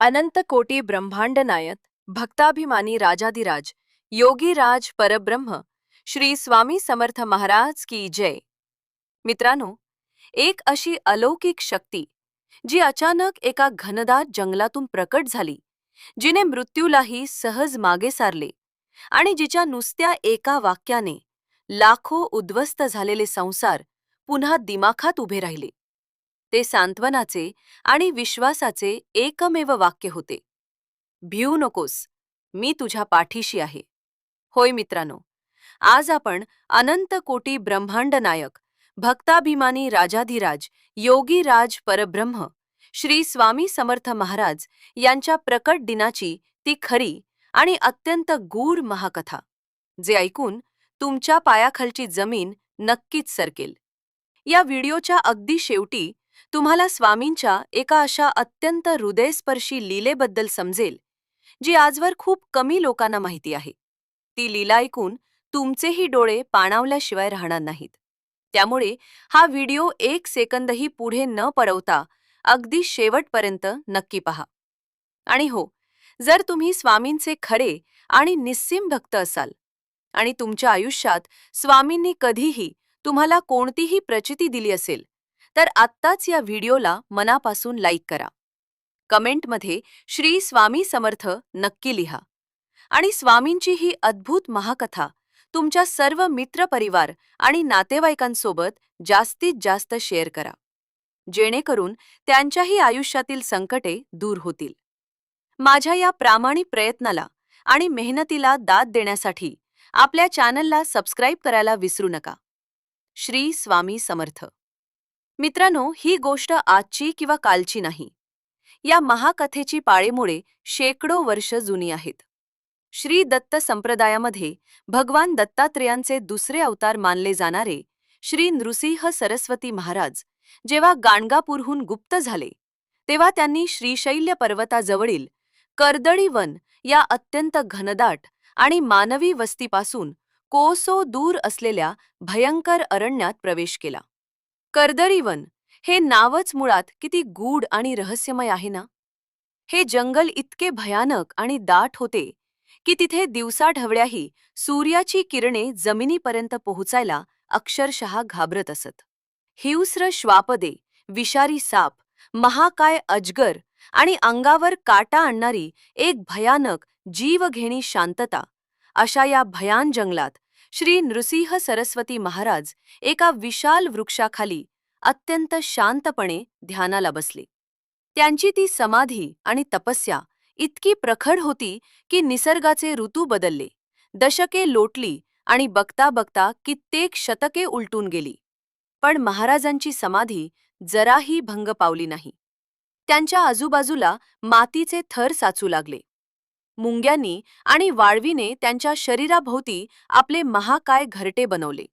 अनंत कोटी ब्रह्मांड नायक भक्ताभिमानी राजाधिराज योगीराज परब्रह्म श्री स्वामी समर्थ महाराज की जय। मित्रांनो, एक अशी अलौकिक शक्ती जी अचानक एका घनदाट जंगलातून प्रकट झाली, जिने मृत्यूलाही सहज मागे सारले आणि जिच्या नुसत्या एका वाक्याने लाखो उद्ध्वस्त झालेले संसार पुन्हा दिमाखात उभे राहिले। ते सांत्वनाचे आणि विश्वासाचे एकमेव वाक्य होते, भिऊ नकोस, मी तुझ्या पाठीशी आहे। होय मित्रांनो, आज आपण अनंत कोटी ब्रह्मांड नायक भक्ताभिमानी राजाधिराज योगीराज परब्रह्म श्री स्वामी समर्थ महाराज यांच्या प्रकट दिनाची ती खरी आणि अत्यंत गूढ महाकथा, जे ऐकून तुमच्या पायाखालची जमीन नक्कीच सरकेल। या व्हिडिओच्या अगदी शेवटी तुम्हाला स्वामींच्या एका अशा अत्यंत हृदयस्पर्शी लीलेबद्दल समजेल, जी आजवर खूप कमी लोकांना माहिती आहे। ती लीला ऐकून तुमचेही डोळे पाणावल्याशिवाय राहणार नाहीत। त्यामुळे हा व्हिडिओ एक सेकंदही पुढे न पळवता अगदी शेवटपर्यंत नक्की पहा। आणि हो, जर तुम्ही स्वामींचे खरे आणि निस्सीम भक्त असाल आणि तुमच्या आयुष्यात स्वामींनी कधीही तुम्हाला कोणतीही प्रचिती दिली असेल, तर आत्ताच या व्हिडिओला मनापासून लाईक करा। कमेंटमध्ये श्री स्वामी समर्थ नक्की लिहा आणि स्वामींची ही अद्भुत महाकथा तुमच्या सर्व मित्रपरिवार आणि नातेवाईकांसोबत जास्तीत जास्त शेअर करा, जेणेकरून त्यांच्याही आयुष्यातील संकटे दूर होतील। माझ्या या प्रामाणिक प्रयत्नाला आणि मेहनतीला दाद देण्यासाठी आपल्या चॅनलला सबस्क्राईब करायला विसरू नका। श्री स्वामी समर्थ। मित्रांनो, ही गोष्ट आजची किंवा कालची नाही। या महाकथेची पाळेमुळे शेकडो वर्ष जुनी आहेत। श्री दत्त संप्रदायामध्ये भगवान दत्तात्रेयांचे दुसरे अवतार मानले जाणारे श्री नृसिंह सरस्वती महाराज जेव्हा गाणगापूरहून गुप्त झाले, तेव्हा त्यांनी श्रीशैल्य पर्वताजवळील कर्दळी वन या अत्यंत घनदाट आणि मानवी वस्तीपासून कोसो दूर असलेल्या भयंकर अरण्यात प्रवेश केला। कर्दळी वन हे नावच मुळात किती गूढ आणि रहस्यमय आहे ना। हे जंगल इतके भयानक आणि दाट होते की तिथे दिवसाढवळ्याही सूर्याची किरणे जमिनीपर्यंत पोहोचायला अक्षरशः घाबरत असत। हिंस्र श्वापदे, विषारी साप, महाकाय अजगर आणि अंगावर काटा आणणारी एक भयानक जीवघेणी शांतता, अशा या भयान जंगलात श्री नृसिंह सरस्वती महाराज एका विशाल वृक्षाखाली अत्यंत शांतपणे ध्यानाला बसले। त्यांची ती समाधी आणि तपस्या इतकी प्रखर होती की निसर्गाचे ऋतू बदलले, दशके लोटली आणि बघता बघता कित्येक शतके उलटून गेली, पण महाराजांची समाधी जराही भंग पावली नाही। त्यांच्या आजूबाजूला मातीचे थर साचू लागले। मुंग्यांनी आणि वाळवीने त्यांच्या शरीराभोवती आपले महाकाय घरटे बनवले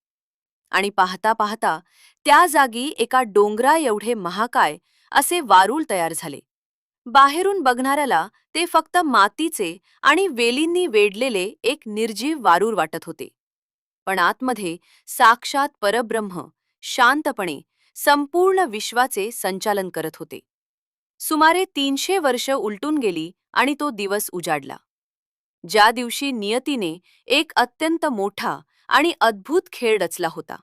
आणि पाहता पाहता त्या जागी एका डोंगरा एवढे महाकाय असे वारूळ तयार झाले। बाहेरून बघणाऱ्याला ते फक्त मातीचे आणि वेलींनी वेढलेले एक निर्जीव वारूळ वाटत होते, पण आतमध्ये साक्षात परब्रह्म शांतपणे संपूर्ण विश्वाचे संचालन करत होते। सुमारे 300 वर्ष उलटून गेली आणि तो दिवस उजाडला, ज्या दिवशी नियतीने एक अत्यंत मोठा आणि अद्भुत खेळ रचला होता।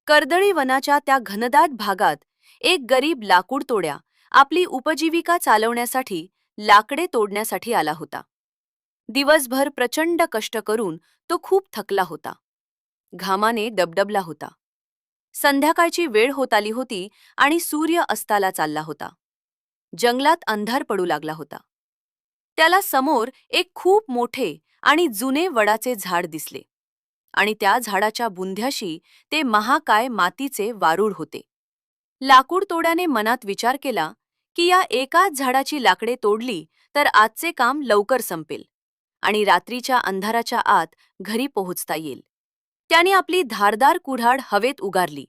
कर्दळी वनाच्या त्या घनदाट भागात एक गरीब लाकूडतोड्या आपली उपजीविका चालवण्यासाठी लाकडे तोडण्यासाठी आला होता। दिवसभर प्रचंड कष्ट करून तो खूप थकला होता, घामाने डबडबला होता। संध्याकाळची वेळ होत आली होती आणि सूर्य अस्ताला चालला होता। जंगलात अंधार पडू लागला होता। त्याला समोर एक खूप मोठे आणि जुने वडाचे झाड दिसले आणि त्या झाडाच्या बुंध्याशी ते महाकाय मातीचे वारूळ होते। लाकूडतोड्याने मनात विचार केला की या एकाच झाडाची लाकडे तोडली तर आजचे काम लवकर संपेल आणि रात्रीच्या अंधाराच्या आत घरी पोहोचता येईल। त्याने आपली धारदार कुऱ्हाड हवेत उगारली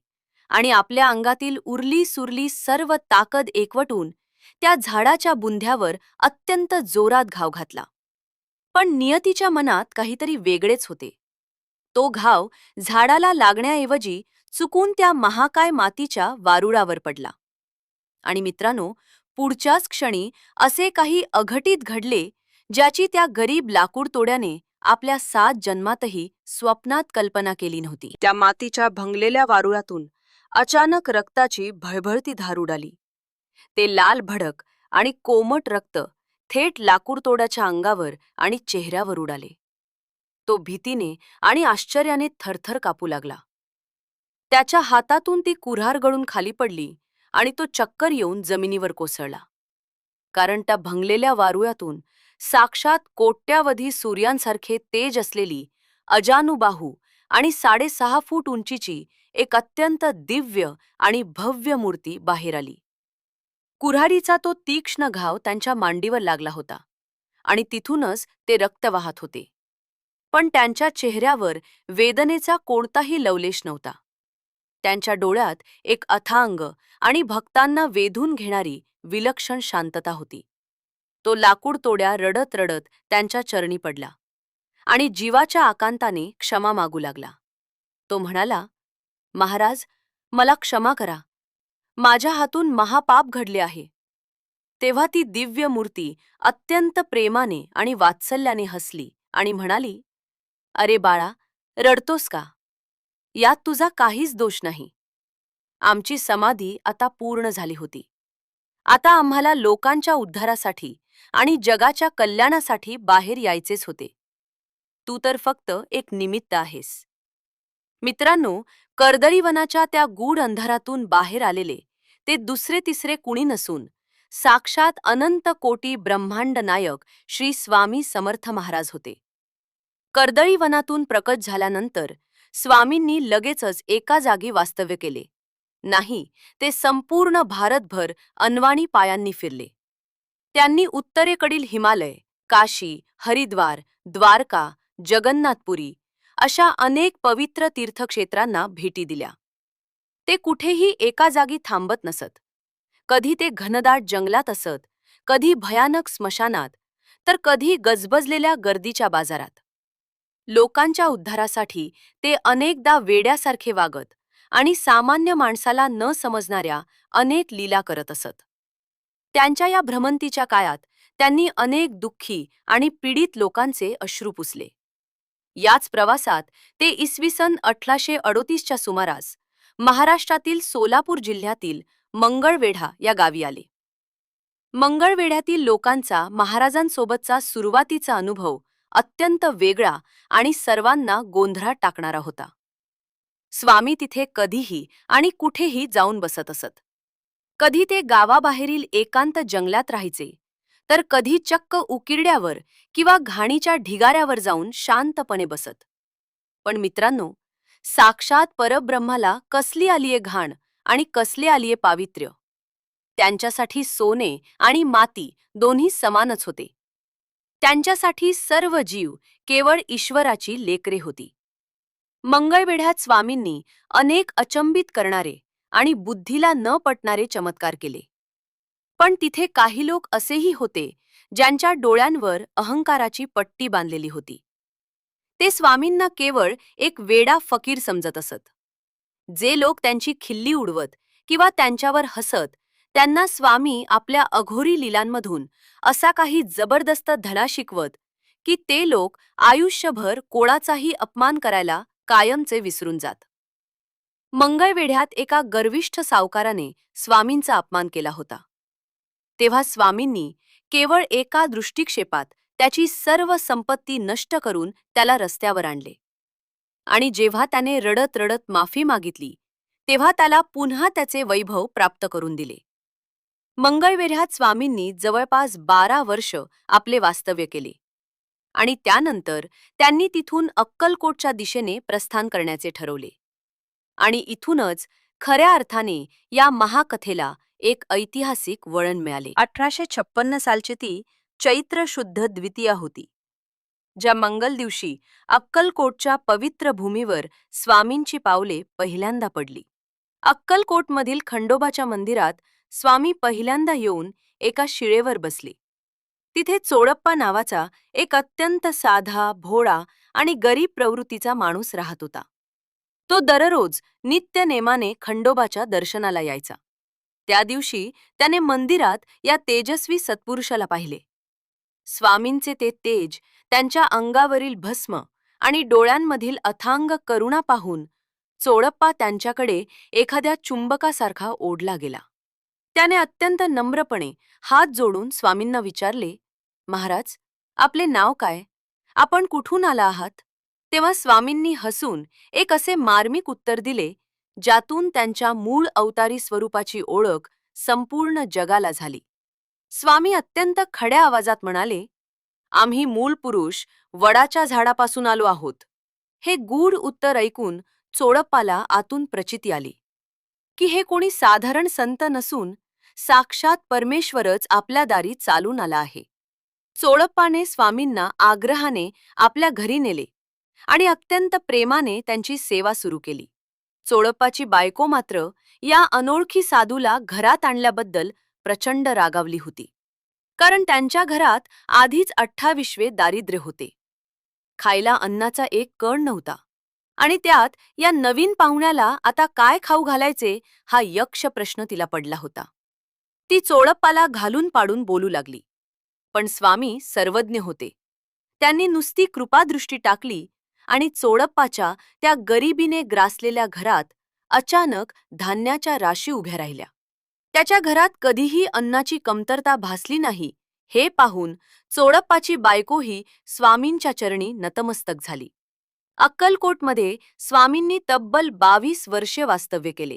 आणि आपल्या अंगातील उरली सुरली सर्व ताकद एकवटून त्या झाडाच्या बुंध्यावर अत्यंत जोरात घाव घातला। पण नियतीच्या मनात काहीतरी वेगळेच होते। तो घाव झाडाला लागण्याऐवजी चुकून त्या महाकाय मातीच्या वारुळावर पडला आणि मित्रांनो, पुढच्याच क्षणी असे काही अघटित घडले ज्याची त्या गरीब लाकूडतोड्याने आपल्या 7 जन्मातही स्वप्नात कल्पना केली नव्हती. त्या मातीच्या भंगलेल्या वारुळातून अचानक रक्ताची भळभळती धार उडाली. ते लाल भडक आणि कोमट रक्त थेट लाकूडतोड्याच्या अंगावर आणि चेहऱ्यावर उडाले. तो भीतीने आणि आश्चर्याने थरथर कापू लागला. त्याच्या हातातून ती कुऱ्हाड गळून खाली पडली आणि तो चक्कर येऊन जमिनीवर कोसळला. कारण त्या भंगलेल्या वारुळातून साक्षात कोट्यावधी सूर्यांसारखे तेज असलेली अजानुबाहू आणि 6.5 फूट उंचीची एक अत्यंत दिव्य आणि भव्य मूर्ती बाहेर आली. कुऱ्हाडीचा तो तीक्ष्ण घाव त्यांच्या मांडीवर लागला होता आणि तिथूनच ते रक्त वाहत होते. पण त्यांच्या चेहऱ्यावर वेदनेचा कोणताही लवलेश नव्हता. त्यांच्या डोळ्यात एक अथांग आणि भक्तांना वेधून घेणारी विलक्षण शांतता होती. तो लाकूडतोड्या रडत रडत त्यांच्या चरणी पडला आणि जीवाच्या आकांताने क्षमा मागू लागला. तो म्हणाला, महाराज, मला क्षमा करा. माझ्या हातून महापाप घडले आहे. तेव्हा ती दिव्य मूर्ती अत्यंत प्रेमाने आणि वात्सल्याने हसली आणि म्हणाली, अरे बाळा, रडतोस का? यात तुझा काहीच दोष नाही. आमची समाधी आता पूर्ण झाली होती. आता आम्हाला लोकांच्या उद्धारासाठी आणि जगाच्या कल्याणासाठी बाहेर यायचेच होते. तू तर फक्त एक निमित्त आहेस. मित्रांनो, कर्दळीवनाच्या त्या गूढ अंधारातून बाहेर आलेले ते दुसरे तिसरे कुणी नसून साक्षात अनंत कोटी ब्रह्मांड नायक श्री स्वामी समर्थ महाराज होते. कर्दळीवनातून प्रकट झाल्यानंतर स्वामींनी लगेचच एका जागी वास्तव्य केले नाही, ते संपूर्ण भारतभर अनवाणी पायांनी फिरले. त्यांनी उत्तरेकडील हिमालय, काशी, हरिद्वार, द्वारका, जगन्नाथपुरी अशा अनेक पवित्र तीर्थक्षेत्रांना भेटी दिल्या. ते कुठेही एका जागी थांबत नसत. कधी ते घनदाट जंगलात असत, कधी भयानक स्मशानात, तर कधी गजबजलेल्या गर्दीच्या बाजारात. लोकांच्या उद्धारासाठी ते अनेकदा वेड्यासारखे वागत आणि सामान्य माणसाला न समजणाऱ्या अनेक लीला करत असत. त्यांच्या या भ्रमंतीच्या काळात त्यांनी अनेक दुःखी आणि पीडित लोकांचे अश्रू पुसले. याच प्रवासात ते इसवी सन 1838च्या सुमारास महाराष्ट्रातील सोलापूर जिल्ह्यातील मंगळवेढा या गावी आले. मंगळवेढ्यातील लोकांचा महाराजांसोबतचा सुरुवातीचा अनुभव अत्यंत वेगळा आणि सर्वांना गोंधळात टाकणारा होता. स्वामी तिथे कधीही आणि कुठेही जाऊन बसत असत. कधी ते गावाबाहेरील एकांत जंगलात राहायचे, तर कधी चक्क उकिरड्यावर किंवा घाणीच्या ढिगाऱ्यावर जाऊन शांतपणे बसत. पण मित्रांनो, साक्षात परब्रह्माला कसली आलीये घाण आणि कसले आलीये पावित्र्य. त्यांच्यासाठी सोने आणि माती दोन्ही समानच होते. त्यांच्यासाठी सर्व जीव केवळ ईश्वराची लेकरे होती. मंगळवेढ्यात स्वामींनी अनेक अचंबित करणारे आणि बुद्धीला न पटणारे चमत्कार केले. पण तिथे काही लोक असेही होते ज्यांच्या डोळ्यांवर अहंकाराची पट्टी बांधलेली होती. ते स्वामींना केवळ एक वेडा फकीर समजत असत. जे लोक त्यांची खिल्ली उडवत किंवा त्यांच्यावर हसत, त्यांना स्वामी आपल्या अघोरी लीलांमधून असा काही जबरदस्त धडा शिकवत की ते लोक आयुष्यभर कोणाचाही अपमान करायला कायमचे विसरून जात. मंगळवेढ्यात एका गर्विष्ठ सावकाराने स्वामींचा अपमान केला होता. तेव्हा स्वामींनी केवळ एका दृष्टिक्षेपात त्याची सर्व संपत्ती नष्ट करून त्याला रस्त्यावर आणले. आणि जेव्हा त्याने रडत रडत माफी मागितली, तेव्हा त्याला पुन्हा त्याचे वैभव प्राप्त करून दिले. मंगळवेढ्यात स्वामींनी जवळपास 12 वर्ष आपले वास्तव्य केले आणि त्यानंतर त्यांनी तिथून अक्कलकोटच्या दिशेने प्रस्थान करण्याचे ठरवले. आणि इथूनच खऱ्या अर्थाने या महाकथेला एक ऐतिहासिक वळण मिळाले. 1856 सालची ती चैत्र शुद्ध द्वितीया होती, ज्या मंगल दिवशी अक्कलकोटच्या पवित्र भूमीवर स्वामींची पावले पहिल्यांदा पडली. अक्कलकोटमधील खंडोबाच्या मंदिरात स्वामी पहिल्यांदा येऊन एका शिळेवर बसले. तिथे चोडप्पा नावाचा एक अत्यंत साधा, भोळा आणि गरीब प्रवृत्तीचा माणूस राहत होता. तो दररोज नित्य नेमाने खंडोबाच्या दर्शनाला यायचा. त्या दिवशी त्याने मंदिरात या तेजस्वी सत्पुरुषाला पाहिले. स्वामींचे ते तेज, त्यांच्या अंगावरील भस्म आणि डोळ्यांमधील अथांग करुणा पाहून चोळप्पा त्यांच्याकडे एखाद्या चुंबकासारखा ओढला गेला. त्याने अत्यंत नम्रपणे हात जोडून स्वामींना विचारले, महाराज, आपले नाव काय? आपण कुठून आला आहात? तेव्हा स्वामींनी हसून एक असे मार्मिक उत्तर दिले, ज्यातून त्यांच्या मूळ अवतारी स्वरूपाची ओळख संपूर्ण जगाला झाली. स्वामी अत्यंत खड्या आवाजात म्हणाले, आम्ही मूळ पुरुष वडाच्या झाडापासून आलो आहोत. हे गूढ उत्तर ऐकून चोळप्पाला आतून प्रचिती आली की हे कोणी साधारण संत नसून साक्षात परमेश्वरच आपल्या दारी चालून आला आहे. चोळप्पाने स्वामींना आग्रहाने आपल्या घरी नेले आणि अत्यंत प्रेमाने त्यांची सेवा सुरू केली. चोळप्पाची बायको मात्र या अनोळखी साधूला घरात आणल्याबद्दल प्रचंड रागावली होती, कारण त्यांच्या घरात आधीच 28वे दारिद्र्य होते. खायला अन्नाचा एक कण नव्हता आणि त्यात या नवीन पाहुण्याला आता काय खाऊ घालायचे हा यक्ष प्रश्न तिला पडला होता. ती चोळप्पाला घालून पाडून बोलू लागली, पण स्वामी सर्वज्ञ होते. त्यांनी नुसती कृपादृष्टी टाकली आणि चोळप्पाच्या त्या गरिबीने ग्रासलेल्या घरात अचानक धान्याच्या राशी उभ्या राहिल्या. त्याच्या घरात कधीही अन्नाची कमतरता भासली नाही हे पाहून चोळप्पाची बायकोही स्वामींच्या चरणी नतमस्तक झाली. अक्कलकोटमध्ये स्वामींनी तब्बल 22 वर्षे वास्तव्य केले.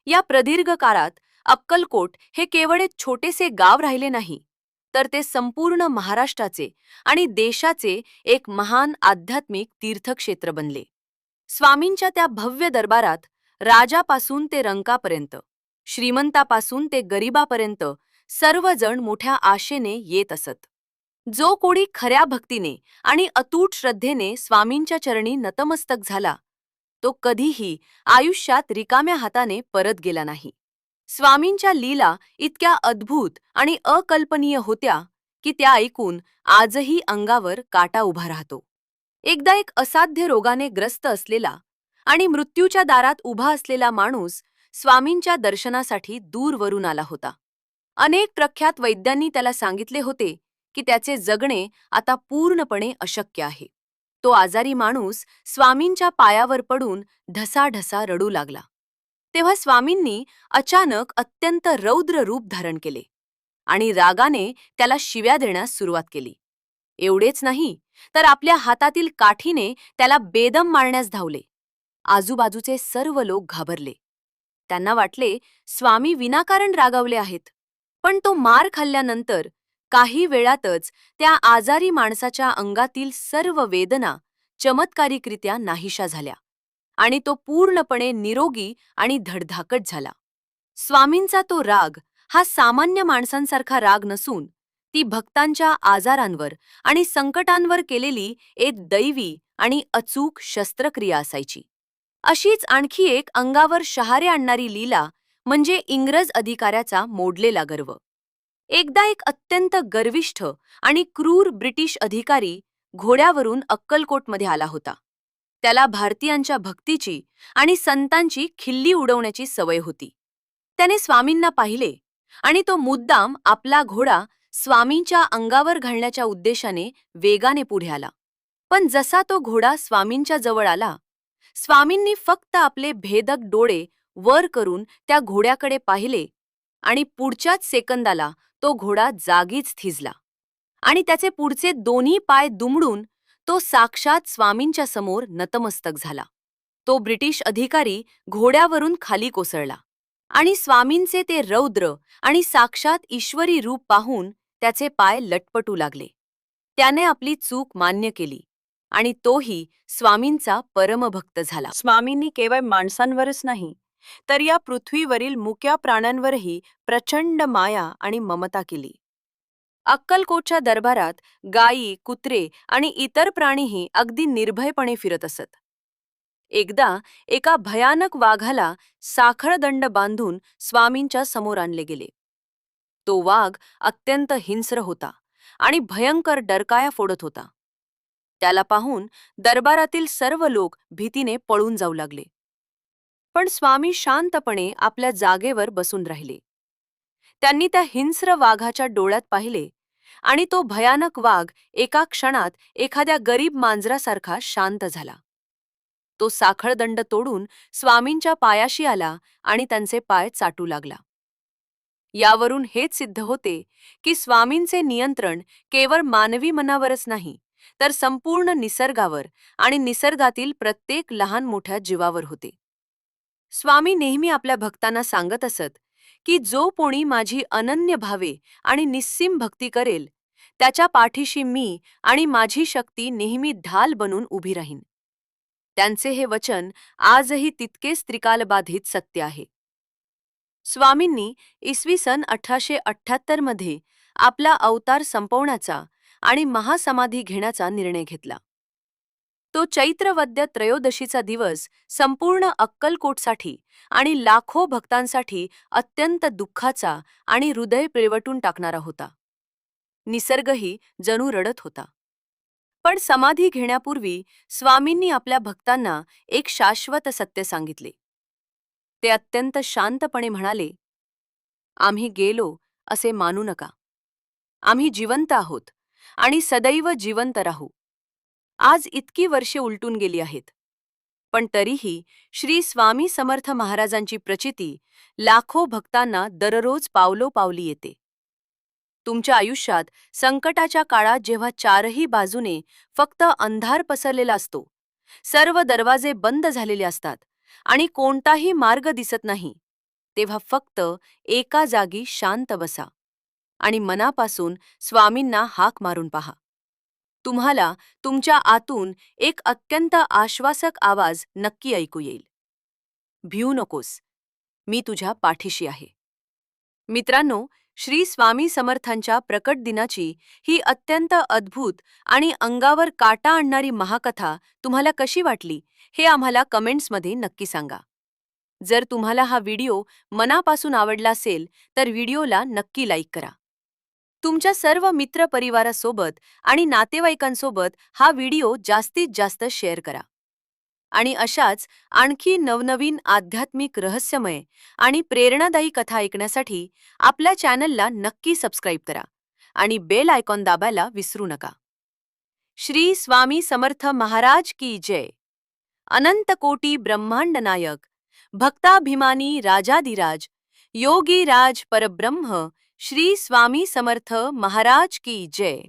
या प्रदीर्घ काळात अक्कलकोट हे केवळ एक छोटेसे गाव राहिले नाही, तर ते संपूर्ण महाराष्ट्राचे आणि देशाचे एक महान आध्यात्मिक तीर्थक्षेत्र बनले. स्वामींच्या त्या भव्य दरबारात राजापासून ते रंकापर्यंत, श्रीमंतापासून ते गरिबापर्यंत सर्वजण मोठ्या आशेने येत असत. जो कोणी खऱ्या भक्तीने आणि अतूट श्रद्धेने स्वामींच्या चरणी नतमस्तक झाला, तो कधीही आयुष्यात रिकाम्या हाताने परत गेला नाही. स्वामींच्या लीला इतक्या अद्भुत आणि अकल्पनीय होत्या की त्या ऐकून आजही अंगावर काटा उभा राहतो. एकदा एक असाध्य रोगाने ग्रस्त असलेला आणि मृत्यूच्या दारात उभा असलेला माणूस स्वामींच्या दर्शनासाठी दूरवरून आला होता. अनेक प्रख्यात वैद्यांनी त्याला सांगितले होते की त्याचे जगणे आता पूर्णपणे अशक्य आहे. तो आजारी माणूस स्वामींच्या पायावर पडून ढसाढसा रडू लागला. तेव्हा स्वामींनी अचानक अत्यंत रौद्र रूप धारण केले आणि रागाने त्याला शिव्या देण्यास सुरुवात केली. एवढेच नाही, तर आपल्या हातातील काठीने त्याला बेदम मारण्यास धावले. आजूबाजूचे सर्व लोक घाबरले. त्यांना वाटले स्वामी विनाकारण रागावले आहेत. पण तो मार खाल्ल्यानंतर काही वेळातच त्या आजारी माणसाच्या अंगातील सर्व वेदना चमत्कारिकरित्या नाहीशा झाल्या आणि तो पूर्णपणे निरोगी आणि धडधाकट झाला. स्वामींचा तो राग हा सामान्य माणसांसारखा राग नसून ती भक्तांच्या आजारांवर आणि संकटांवर केलेली एक दैवी आणि अचूक शस्त्रक्रिया असायची. अशीच आणखी एक अंगावर शहारे आणणारी लीला म्हणजे इंग्रज अधिकाऱ्याचा मोडलेला गर्व. एकदा एक अत्यंत गर्विष्ठ आणि क्रूर ब्रिटिश अधिकारी घोड्यावरून अक्कलकोटमध्ये आला होता. त्याला भारतीयांच्या भक्तीची आणि संतांची खिल्ली उडवण्याची सवय होती. त्याने स्वामींना पाहिले आणि तो मुद्दाम आपला घोडा स्वामींच्या अंगावर घालण्याच्या उद्देशाने वेगाने पुढे आला. पण जसा तो घोडा स्वामींच्या जवळ आला, स्वामींनी फक्त आपले भेदक डोळे वर करून त्या घोड्याकडे पाहिले आणि पुढच्याच सेकंदाला तो घोडा जागीच थिजला आणि त्याचे पुढचे दोन्ही पाय दुमडून तो साक्षात स्वामींच्या समोर नतमस्तक झाला. तो ब्रिटिश अधिकारी घोड्यावरून खाली कोसळला आणि स्वामींचे ते रौद्र आणि साक्षात ईश्वरी रूप पाहून त्याचे पाय लटपटू लागले. त्याने आपली चूक मान्य केली आणि तोही स्वामींचा परमभक्त झाला. स्वामींनी केवळ माणसांवरच नाही, तर या पृथ्वीवरील मुक्या प्राण्यांवरही प्रचंड माया आणि ममता केली. अक्कलकोटच्या दरबारात गायी, कुत्रे आणि इतर प्राणीही अगदी निर्भयपणे फिरत असत. एकदा एका भयानक वाघाला साखळदंड बांधून स्वामींच्या समोर आणले गेले. तो वाघ अत्यंत हिंस्र होता आणि भयंकर डरकाया फोडत होता. त्याला पाहून दरबारातील सर्व लोक भीतीने पळून जाऊ लागले. पण स्वामी शांतपणे आपल्या जागेवर बसून राहिले. त्यांनी त्या हिंस्र वाघाच्या डोळ्यात पाहिले आणि तो भयानक वाघ एका क्षणात एखाद्या गरीब मांजरासारखा शांत झाला. तो साखळदंड तोडून स्वामींच्या पायाशी आला आणि त्यांचे पाय चाटू लागला. यावरून हेच सिद्ध होते की स्वामींचे नियंत्रण केवळ मानवी मनावरच नाही, तर संपूर्ण निसर्गावर आणि निसर्गातील प्रत्येक लहान मोठ्या जीवावर होते. स्वामी नेहमी आपल्या भक्तांना सांगत असत की जो कोणी माझी अनन्य भावे आणि निस्सीम भक्ती करेल, त्याच्या पाठीशी मी आणि माझी शक्ती नेहमी ढाल बनून उभी राहीन. त्यांचे हे वचन आजही तितकेच त्रिकालबाधित सत्य आहे. स्वामींनी इसवी सन 1878 मध्ये आपला अवतार संपवण्याचा आणि महासमाधी घेण्याचा निर्णय घेतला. तो चैत्रवद्य त्रयोदशीचा दिवस संपूर्ण अक्कलकोटसाठी आणि लाखो भक्तांसाठी अत्यंत दुःखाचा आणि हृदय पिळवटून टाकणारा होता. निसर्गही जणू रडत होता. पण समाधी घेण्यापूर्वी स्वामींनी आपल्या भक्तांना एक शाश्वत सत्य सांगितले. ते अत्यंत शांतपणे म्हणाले, आम्ही गेलो असे मानू नका. आम्ही जिवंत आहोत आणि सदैव जिवंत राहू. आज इतकी वर्षे उलटून गेली आहेत, पण तरीही श्री स्वामी समर्थ महाराजांची प्रचिती लाखो भक्तांना दररोज पावलोपावली येते. तुमच्या आयुष्यात संकटाच्या काळात जेव्हा चारही बाजूने फक्त अंधार पसरलेला असतो, सर्व दरवाजे बंद झालेले असतात आणि कोणताही मार्ग दिसत नाही, तेव्हा फक्त एका जागी शांत बसा आणि मनापासून स्वामींना हाक मारून पहा. तुम्हाला तुमच्या आतून एक अत्यंत आश्वासक आवाज नक्की ऐकू येईल. भिऊ नकोस, मी तुझ्या पाठीशी आहे. मित्रांनो, श्री स्वामी समर्थांच्या प्रकट दिनाची ही अत्यंत अद्भुत आणि अंगावर काटा आणणारी महाकथा तुम्हाला कशी वाटली हे आम्हाला कमेंट्समध्ये नक्की सांगा. जर तुम्हाला हा व्हिडिओ मनापासून आवडला असेल तर व्हिडिओला नक्की लाईक करा. तुमच्या सर्व मित्रपरिवारासोबत आणि नातेवाईकांसोबत हा व्हिडिओ जास्तीत जास्त शेअर करा. आणि अशाच आणखी नवनवीन आध्यात्मिक रहस्यमय आणि प्रेरणादायी कथा ऐकण्यासाठी आपल्या चॅनलला नक्की सबस्क्राईब करा आणि बेल आयकॉन दाबायला विसरू नका. श्री स्वामी समर्थ महाराज की जय. अनंत कोटी ब्रह्मांड नायक, भक्ताभिमानी राजाधिराज, योगी राज परब्रह्म श्री स्वामी समर्थ महाराज की जय.